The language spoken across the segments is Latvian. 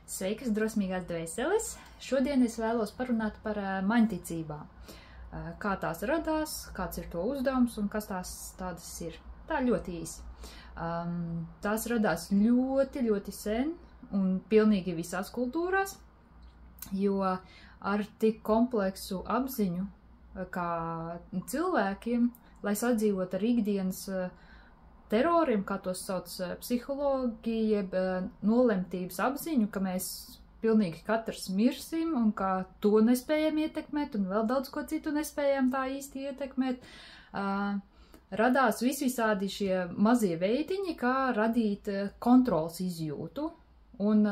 Sveikas, drosmīgās dvēseles! Šodien es vēlos parunāt par maņticībām. Kā tās radās, kāds ir to uzdevums un kas tās tādas ir. Tā ļoti īsi. Tās radās ļoti sen un pilnīgi visās kultūrās, jo ar tik kompleksu apziņu kā cilvēkiem, lai sadzīvot ar ikdienas teroriem, kā tos sauc psihologi, jeb nolemtības apziņu, ka mēs pilnīgi katrs mirsim un ka to nespējam ietekmēt un vēl daudz ko citu nespējam tā īsti ietekmēt. Radās visvisādi šie mazie veidiņi, kā radīt kontrols izjūtu un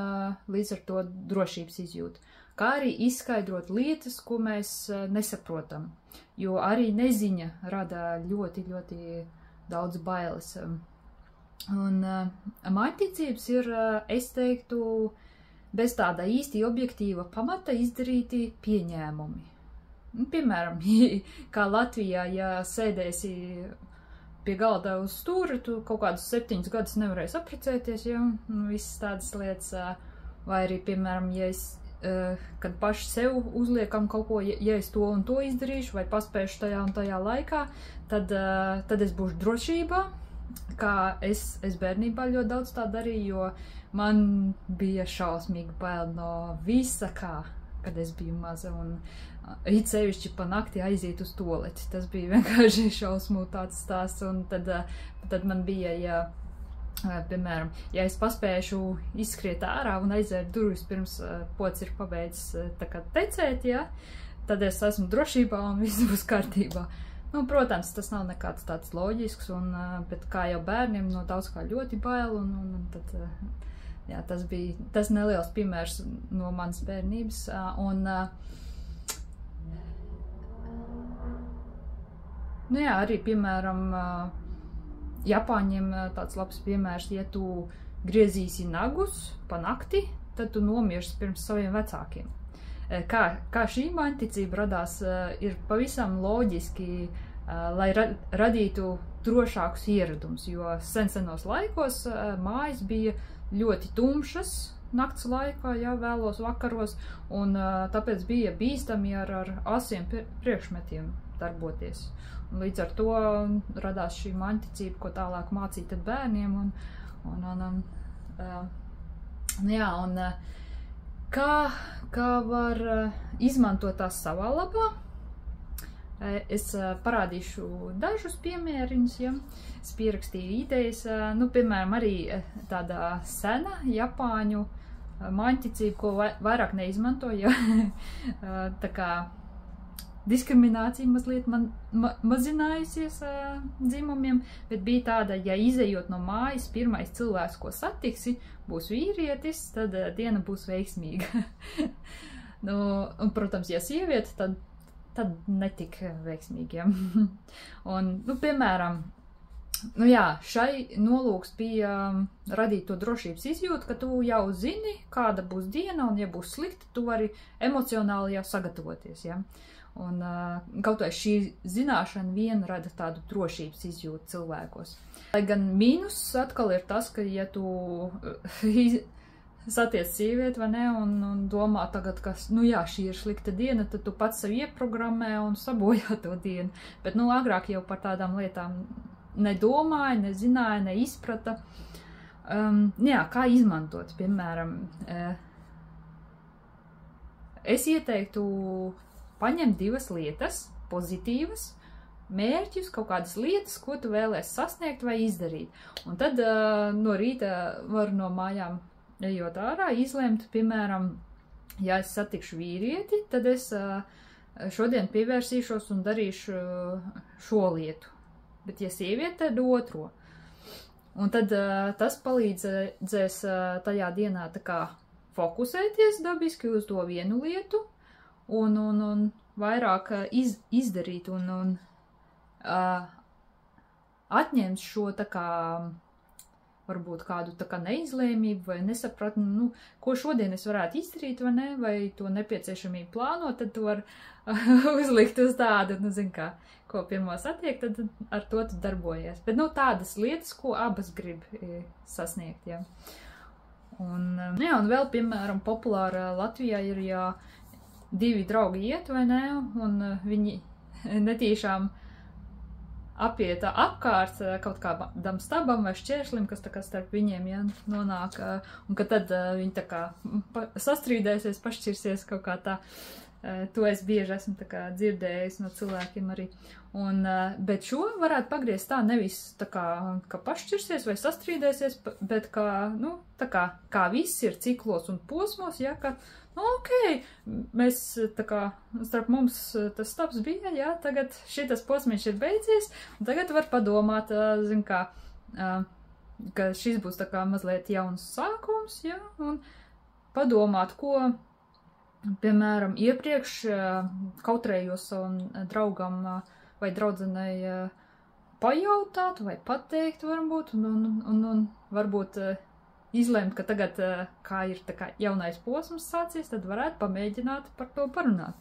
līdz ar to drošības izjūtu, kā arī izskaidrot lietas, ko mēs nesaprotam, jo arī neziņa rada ļoti daudz bailes. Un maņticības ir, es teiktu, bez tāda īsti objektīva pamata izdarīti pieņēmumi. Piemēram, kā Latvijā, ja sēdēsi pie galda uz stūra, tu kaut kādus 7 gadus nevarēsi apprecēties, ja, visas tādas lietas, vai arī, piemēram, ja es, kad paši sev uzliekam kaut ko, ja es to un to izdarīšu, vai paspēšu tajā un tajā laikā, tad es būšu drošībā, kā es bērnībā ļoti daudz tā darīju, jo man bija šausmīgi bail no visa kā, kad es biju maza, un it sevišķi pa nakti aiziet uz toleti. Tas bija vienkārši šausmu tāds stāsts, un tad man bija, ja, piemēram, ja es paspēšu izskriet ārā un aizvērt durvis pirms pods ir pabeidzis tā kā tecēt, ja, tad es esmu drošībā un viss būs kārtībā. Nu, protams, tas nav nekāds tāds loģisks, bet kā jau bērniem no daudz kā ļoti bail, un tad, jā, tas bija tas neliels piemērs no manas bērnības, nu jā, arī, piemēram, Japāņiem tāds labs piemērs, ja tu griezīsi nagus pa nakti, tad tu nomirsi pirms saviem vecākiem. Kā šī maņticība radās, ir pavisam loģiski, lai radītu drošākus ieradumus, jo senos laikos mājas bija ļoti tumšas nakts laikā, jā, vēlos vakaros, un tāpēc bija bīstami ar asiem priekšmetiem darboties. Un līdz ar to radās šī maņticība, ko tālāk mācīt bērniem, jā, un kā var izmantot tās savā labā? Es parādīšu dažus piemēriņus, ja. Es pierakstīju idejas, nu, piemēram, arī tāda sena Japāņu maņticība, ko vairāk neizmanto, jo tā kā diskriminācija mazliet mazinājusies dzimumiem, bet bija tāda, ja izejot no mājas, pirmais cilvēks, ko satiksi, būs vīrietis, tad diena būs veiksmīga. Nu, un, protams, ja sieviete, tad netik veiksmīgi, ja. Un, nu, piemēram, nu jā, šai nolūks bija radīt to drošības izjūtu, ka tu jau zini, kāda būs diena, un ja būs slikti, tu vari emocionāli jau sagatavoties, ja. Un kaut vai šī zināšana vien rada tādu drošības izjūtu cilvēkos. Lai gan mīnus atkal ir tas, ka ja tu satiec sievieti, vai ne, un domā tagad, ka, nu jā, šī ir slikta diena, tad tu pats sev ieprogrammē un sabojā to dienu. Bet, nu, agrāk jau par tādām lietām nedomāja, nezināja, neizprata. Jā, kā izmantot, piemēram, es ieteiktu paņemt 2 lietas, pozitīvas, mērķus, kaut kādas lietas, ko tu vēlēsi sasniegt vai izdarīt. Un tad no rīta var no mājām ejot ārā izlemt, piemēram, ja es satikšu vīrieti, tad es šodien pievērsīšos un darīšu šo lietu. Bet ja sieviete, tad otro. Un tad tas palīdzēs tajā dienā tā kā fokusēties dabiski uz to vienu lietu, un vairāk izdarīt un atņemt šo tā kā, varbūt kādu tā kā neizlēmību vai nesapratni, nu, ko šodien es varētu izdarīt vai ne, vai to nepieciešamību plānot, tad tu var uzlikt uz tādu, nu, zin kā, ko pirmo satiek, tad ar to tu darbojies. Bet, nu, tādas lietas, ko abas grib sasniegt, ja. Un vēl, piemēram, populāra Latvijā ir, ja divi draugi iet, vai ne, un viņi netīšām apiet apkārt kaut kādam stabam vai šķēršlim, kas tā kā starp viņiem, ja, nonāk, un ka tad viņi tā kā sastrīdēsies, pašķirsies kaut kā tā. To es bieži esmu tā kā dzirdējis no cilvēkiem arī. Bet šo varētu pagriezt tā nevis tā kā, ka pašķirsies vai sastrīdēsies, bet kā, nu, tā kā viss ir ciklos un posmos, ja, ka, nu, ok, mēs tā kā starp mums tas stabs bija, ja, tagad šitas posmiņš ir beidzies, un tagad var padomāt, zin kā, ka šis būs tā kā mazliet jauns sākums, ja, un padomāt, ko, piemēram, iepriekš kautrējos savam draugam vai draudzenei pajautāt vai pateikt varbūt, un varbūt izlēmt, ka tagad, kā ir tā kā jaunais posms sācies, tad varētu pamēģināt par to parunāt.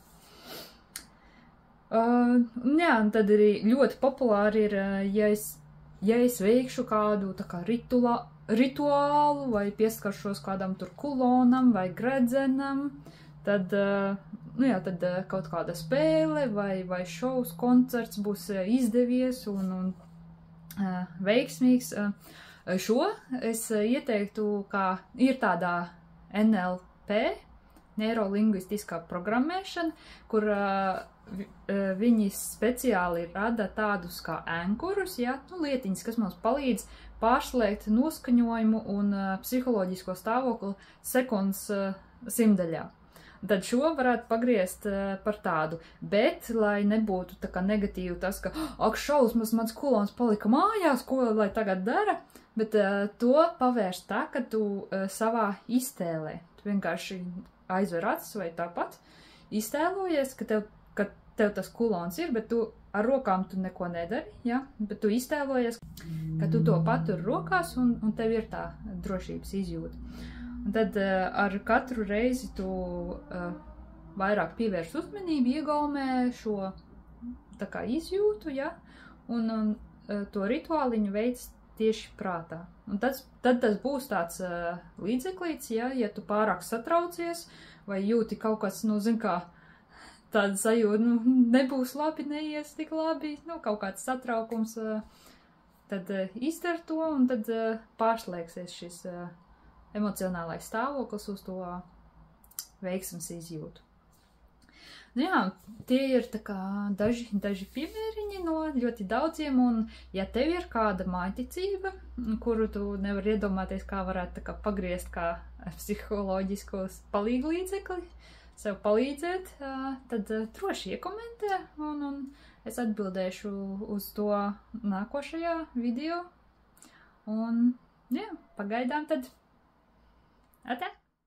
Jā, un tad arī ļoti populāri ir, ja es veikšu kādu tā kā rituālu vai pieskaršos kādam tur kulonam vai gredzenam, tad, nu jā, tad kaut kāda spēle vai šovs, koncerts būs izdevies un veiksmīgs. Šo es ieteiktu, kā ir tādā NLP, neirolingvistiskā programmēšana, kur viņi speciāli rada tādus kā ankurus, ja, nu, lietiņas, kas mums palīdz pārslēgt noskaņojumu un psiholoģisko stāvokli sekundes simtaļā. Tad šo varētu pagriezt par tādu, bet, lai nebūtu tā kā negatīvi tas, ka, ak, šausmas, mans kulons palika mājās, ko lai tagad dara, bet to pavērst tā, ka tu savā iztēlē, tu vienkārši aizver acis vai tāpat iztēlojies, ka tev tas kulons ir, bet tu ar rokām tu neko nedari, ja, bet tu iztēlojies, ka tu to patur rokās un tev ir tā drošības izjūta. Un tad ar katru reizi tu vairāk pievērš uzmanību, iegaumē šo tā kā izjūtu, ja, un to rituāliņu veids tieši prātā. Un tad tas būs tāds līdzeklīts, ja tu pārāk satraucies vai jūti kaut kas, nu, zin kā, tāda sajūta, nu, nebūs labi, neies tik labi, nu, kaut kāds satraukums, tad izdar to un tad pārslēgsies šis emocionālais stāvoklis uz to veiksmes izjūtu. Nu jā, tie ir tā kā daži piemēriņi no ļoti daudziem, un ja tev ir kāda mājticība, kuru tu nevar iedomāties, kā varētu tā kā pagriezt kā psiholoģiskos palīglīdzekli, sev palīdzēt, tad droši iekomentē, un es atbildēšu uz to nākošajā video. Un jā, pagaidām tad. Atā!